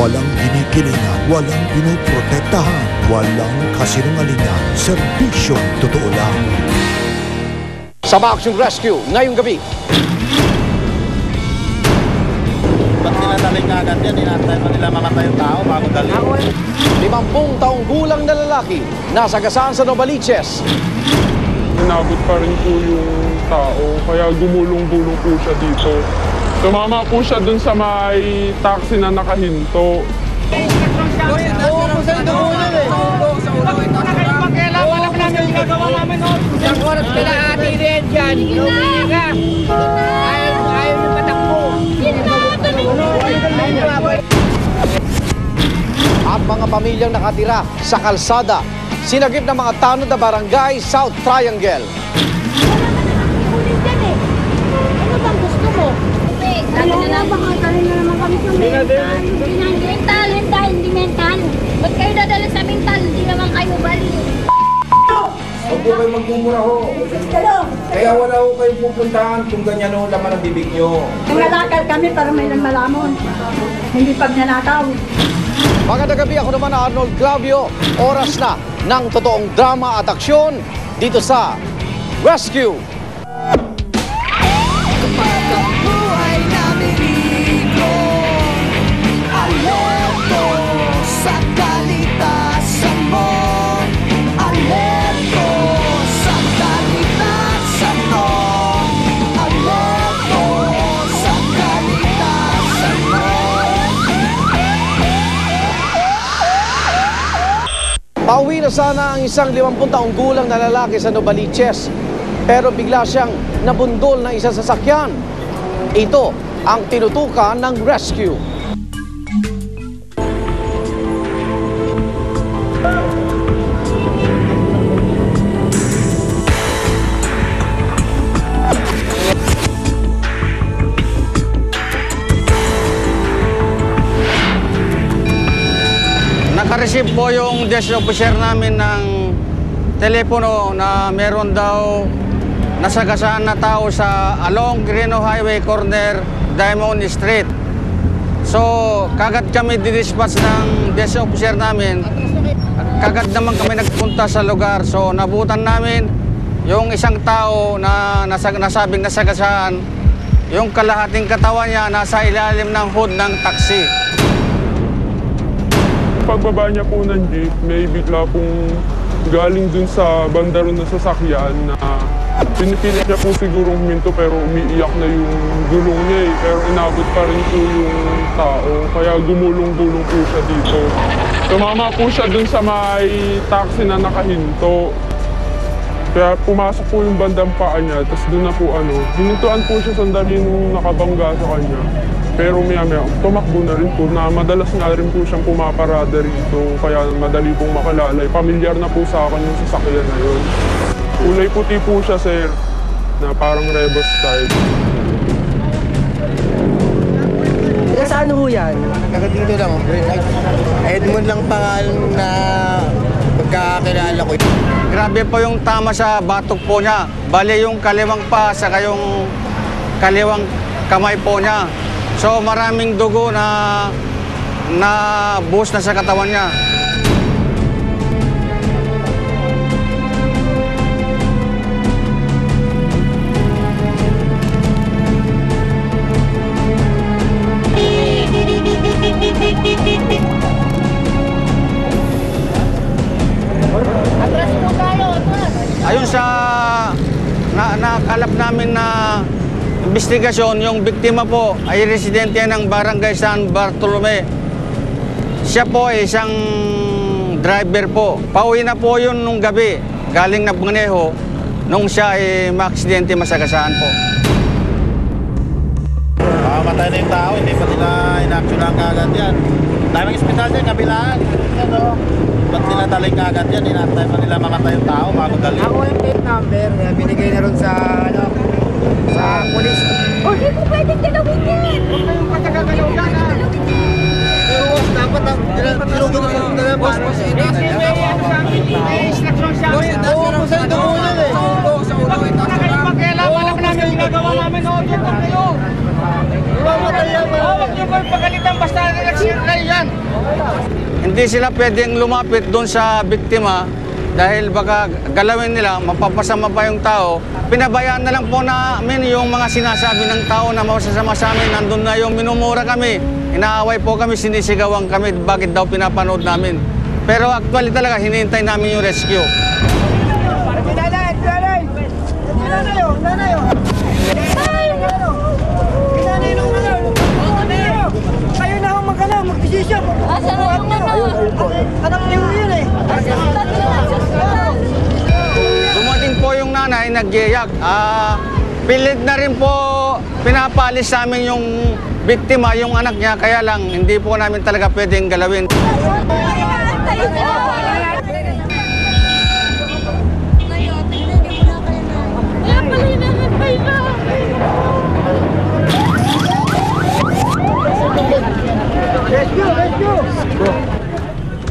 Walang kinikilingan, walang pinoprotektahan, walang kasinungalingan, serbisyong totoo lang. Sama Action Rescue ngayong gabi. Ba't nila daling agad yan? Inantay pa nila mamatay yung tao bago daling. 50 taong gulang na lalaki nasagasaan sa Novaliches. Inabot pa rin po yung tao, kaya gumulong-gulong po siya dito. Tumama po siya dun sa may taxi na nakahinto. Isang oras ka na ate rin dyan. Lumili ka. Ayaw na patakbo. Ang mga pamilyang nakatira sa kalsada, sinagip ng mga tanod na barangay South Triangle. Ano bang gusto mo? Ano na baka dahil na naman kami sa mental. Hindi mental. Ba't kayo dadala sa mental? Hindi naman kayo bali. Huwag po kayo magmumura ho. Kaya wala ho kayong pupuntahan kung ganyan ho laman ang bibig nyo. Nangalakal kami para may malamon. Hindi pag nanakaw. Magandang gabi, ako naman Arnold Clavio. Oras na ng totoong drama at aksyon dito sa Rescue. Pauwi na sana ang isang 50 taong gulang na lalaki sa Novaliches, pero bigla siyang nabundol ng isang sasakyan. Ito ang tinutukan ng rescue. Naka-receive po yung desk officer namin ng telepono na meron daw nasagasaan na tao sa along Quirino Highway corner, Diamond Street. So, kagad kami didispatch ng desk officer namin. Kagad naman kami nagpunta sa lugar. So, nabutan namin yung isang tao na nasabing nasagasaan. Yung kalahating katawan niya nasa ilalim ng hood ng taxi. Pagbaba niya po ng jeep, may bigla pong galing dun sa bandaro na sasakyan na pinipilit niya po sigurong huminto pero umiiyak na yung gulong niya eh. Pero inabot pa rin po yung tao, kaya gumulong-gulong po siya dito. Tumama po siya dun sa may taxi na nakahinto. Kaya pumasok po yung bandang paa niya, tapos dun na po hinintuan po siya sandali nung nakabangga sa kanya. Pero maya-maya, tumakbo na rin po na madalas nga rin po siyang pumaparada rito. Kaya madali pong makalalay. Pamilyar na po sa akin yung sasakyan na yun. Kulay puti po siya, sir, na parang Rebus type. Taga saan ho yan? Kagatito lang, Edmond lang pangalan na pagkakilala ko. Grabe po yung tama sa batok po niya. Bali yung kaliwang pa, saka yung kaliwang kamay po niya. So maraming dugo na buhos na sa katawan niya. Atras po tayo, atras. Ayun sa nakalap namin na investigasyon, yung biktima po ay residente ng Barangay San Bartolome. Siya po ay isang driver po. Pauwi na po yun nung gabi, galing na Bungneho, nung siya ay maaksidente, masagasaan po. Makamatay na yung tao, hindi pa nila in-action lang agad yan. Daming ospital dyan, kabilaan. Ba't nila daling agad yan? Inantay pa nila mamatay yung tao bago daling. Ako yung plate number na binigay na ron sa polis. O, di po pwedeng galawin yan. Huwag kayong patagagalaw yan, ha? Pero boss, dapat tinugon na sa nila, boss. May instruction sa amin. Oo, kung saan ito muna eh. Bakit na kayo magkailangan? Alam namin yung ginagawa namin. O, dyan lang kayo. Mamatay yan, Huwag niyo ba pagalitan basta nag-sirkay yan? yan. Hindi sila pwedeng lumapit doon sa biktima dahil baka galawin nila, mapapasama pa yung tao. Pinabayaan na lang po namin yung mga sinasabi ng tao na masasama sa amin. Nandun na yung minumura kami. Inaaway po kami, sinisigawan kami. Bakit daw pinapanood namin? Pero actually talaga, hinihintay namin yung rescue. Kayo na akong mag-desisyon. Asa na yung Anak niyo yun eh. Dumating po yung nanay, nag-iyak. Pilit na rin po pinapalis sa amin yung biktima, yung anak niya. Kaya lang, hindi po namin talaga pwedeng galawin.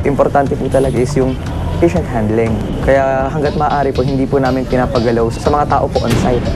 Importante po talaga is yung patient handling. Kaya hanggat maaari po, hindi po namin pinapagalaw sa mga tao po on site.